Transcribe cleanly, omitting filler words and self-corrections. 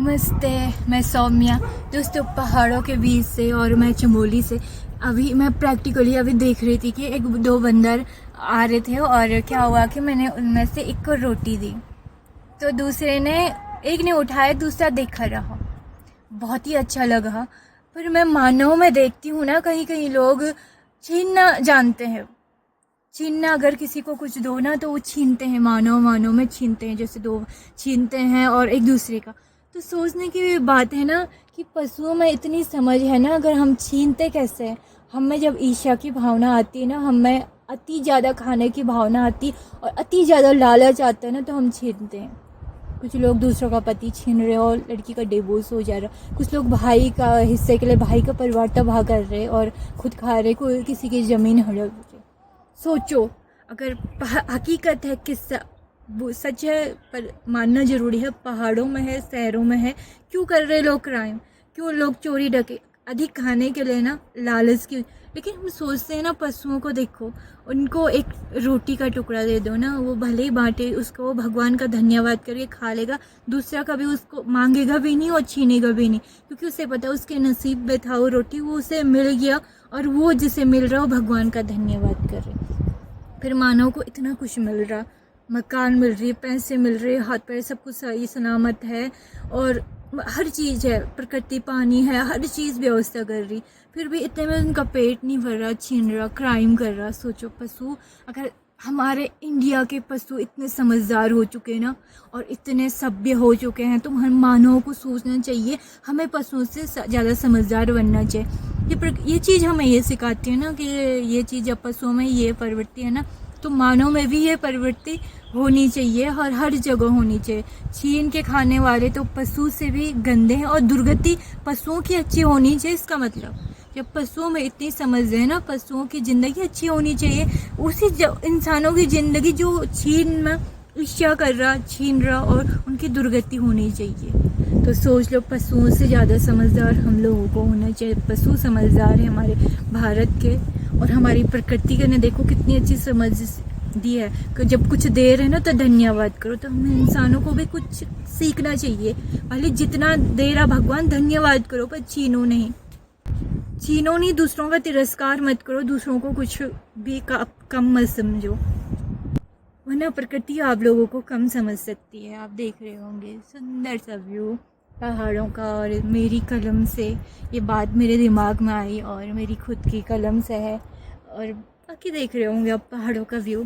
नमस्ते, मैं सौम्या। दोस्तों, पहाड़ों के बीच से और मैं चमोली से अभी मैं प्रैक्टिकली अभी देख रही थी कि एक दो बंदर आ रहे थे और क्या हुआ कि मैंने उनमें से एक को रोटी दी तो दूसरे ने एक ने उठाया, दूसरा देखा रहा। बहुत ही अच्छा लगा। पर मैं मानव में देखती हूँ ना, कहीं कहीं लोग छीनना जानते हैं। छीनना, अगर किसी को कुछ दो ना तो वो छीनते हैं, मानव मानव में छीनते हैं, जैसे दो छीनते हैं और एक दूसरे का। तो सोचने की बात है ना कि पशुओं में इतनी समझ है ना, अगर हम छीनते कैसे हैं। हमें जब ईर्ष्या की भावना आती है ना, हमें अति ज़्यादा खाने की भावना आती और अति ज़्यादा लालच आता है ना, तो हम छीनते हैं। कुछ लोग दूसरों का पति छीन रहे और लड़की का डिवोर्स हो जा रहा। कुछ लोग भाई का हिस्से के लिए भाई का परिवार तबाह कर रहे और खुद खा रहे, कोई किसी की ज़मीन हड़प रहे। सोचो, अगर हकीकत है, किस्सा वो सच है, पर मानना ज़रूरी है। पहाड़ों में है, शहरों में है, क्यों कर रहे लोग क्राइम? क्यों लोग चोरी डके? अधिक खाने के लिए ना, लालच की। लेकिन हम सोचते हैं ना, पशुओं को देखो, उनको एक रोटी का टुकड़ा दे दो ना, वो भले ही बांटे, उसको वो भगवान का धन्यवाद करके खा लेगा। दूसरा कभी उसको मांगेगा भी नहीं और छीनेगा भी नहीं, क्योंकि उसे पता है उसके नसीब में था वो रोटी, वो उसे मिल गया और वो जिसे मिल रहा हो भगवान का धन्यवाद कर रहे। फिर मानव को इतना कुछ मिल रहा, मकान मिल रही है, पैसे मिल रहे, हाथ पैर सब कुछ सही सलामत है और हर चीज़ है, प्रकृति पानी है, हर चीज़ व्यवस्था कर रही। फिर भी इतने में उनका पेट नहीं भर रहा, छीन रहा, क्राइम कर रहा। सोचो, पशु, अगर हमारे इंडिया के पशु इतने समझदार हो चुके हैं ना और इतने सभ्य हो चुके हैं, तो हम मानवों को सोचना चाहिए हमें पशुओं से ज़्यादा समझदार बनना चाहिए। ये चीज़ हमें ये सिखाती है ना कि ये चीज़ जब पशुओं में ये प्रवृत्ति है ना, तो मानव में भी ये प्रवृत्ति होनी चाहिए और हर जगह होनी चाहिए। छीन के खाने वाले तो पशु से भी गंदे हैं और दुर्गति पशुओं की अच्छी होनी चाहिए। इसका मतलब जब पशुओं में इतनी समझ है ना, पशुओं की ज़िंदगी अच्छी होनी चाहिए। उसी इंसानों की ज़िंदगी जो छीन में ईर्ष्या कर रहा, छीन रहा, और उनकी दुर्गति होनी चाहिए। तो सोच लो, पशुओं से ज़्यादा समझदार हम लोगों को होना चाहिए। पशु समझदार है हमारे भारत के, और हमारी प्रकृति के ने देखो कितनी अच्छी समझ दी है कि जब कुछ दे रहे ना तो धन्यवाद करो। तो हम इंसानों को भी कुछ सीखना चाहिए। पहले जितना दे रहा भगवान, धन्यवाद करो, पर छीनो नहीं। छीनो नहीं, दूसरों का तिरस्कार मत करो, दूसरों को कुछ भी कम मत समझो, वरना प्रकृति आप लोगों को कम समझ सकती है। आप देख रहे होंगे सुंदर सा व्यू पहाड़ों का, और मेरी कलम से ये बात मेरे दिमाग में आई और मेरी खुद की कलम से है। और बाकी देख रहे होंगे आप पहाड़ों का व्यू।